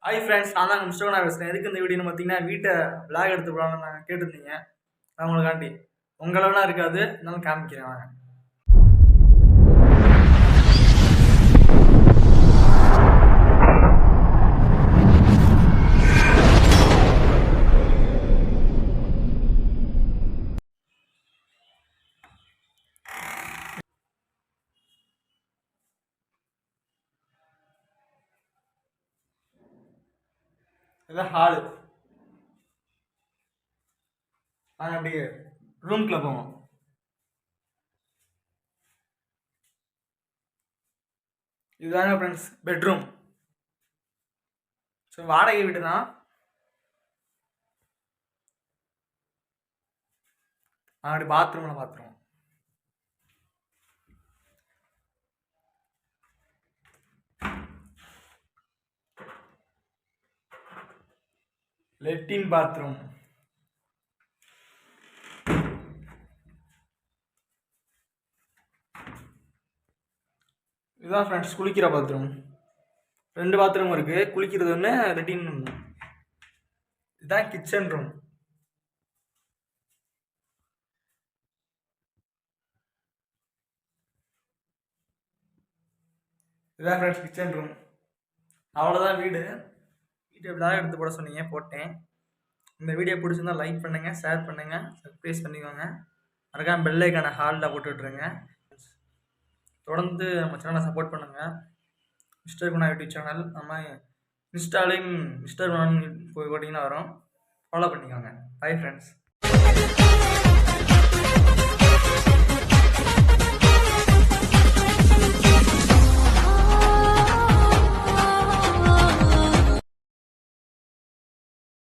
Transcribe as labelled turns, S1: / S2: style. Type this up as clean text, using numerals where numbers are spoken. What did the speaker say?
S1: Hi friends, நான் தான் mister நான் பேசுகிறேன். எதுக்கு இந்த வீடியோன்னு பார்த்தீங்கன்னா, வீட்டை விளாக் எடுத்து போடாமல் நான் கேட்டிருந்தீங்க. நான் உங்களுக்காண்டி உங்களெல்லாம் இருக்காது, இருந்தாலும் காமிக்கிறேன் வாங்க. இதான் ஹாலு. நாங்கள் அப்படியே ரூம்குள்ளே போவோம். இதுதாங்க ஃப்ரெண்ட்ஸ் பெட்ரூம். ஸோ வாடகை வீடு தான். அப்படி பாத்ரூமில் பார்த்துருவோம். லெட்டின் பாத்ரூம். இதுதான் ஃப்ரெண்ட்ஸ் குளிக்கிற பாத்ரூம். 2 பாத்ரூம் இருக்குது, குளிக்கிறது ஒன்று, லெட்டின் ஒன்று. இதுதான் கிச்சன் ரூம். இதுதான் ஃப்ரெண்ட்ஸ் கிச்சன் ரூம். அவ்வளோதான் வீடு. வீடியோ விளாக் எடுத்து போட சொன்னீங்க, போட்டேன். இந்த வீடியோ பிடிச்சிருந்தா லைக் பண்ணுங்கள், ஷேர் பண்ணுங்கள், சப்ஸ்கிரைப் பண்ணிக்கோங்க. மறக்காம பெல் ஐக்கான ஹாலில் போட்டு விட்ருங்க. தொடர்ந்து நம்ம சேனலை சப்போர்ட் பண்ணுங்கள். மிஸ்டர் குணா யூடியூப் சேனல் நம்ம இன்ஸ்டாலையும் மிஸ்டர் குணான்னு போய் போட்டிங்கன்னா வரும். ஃபாலோ பண்ணிக்கோங்க. Bye friends.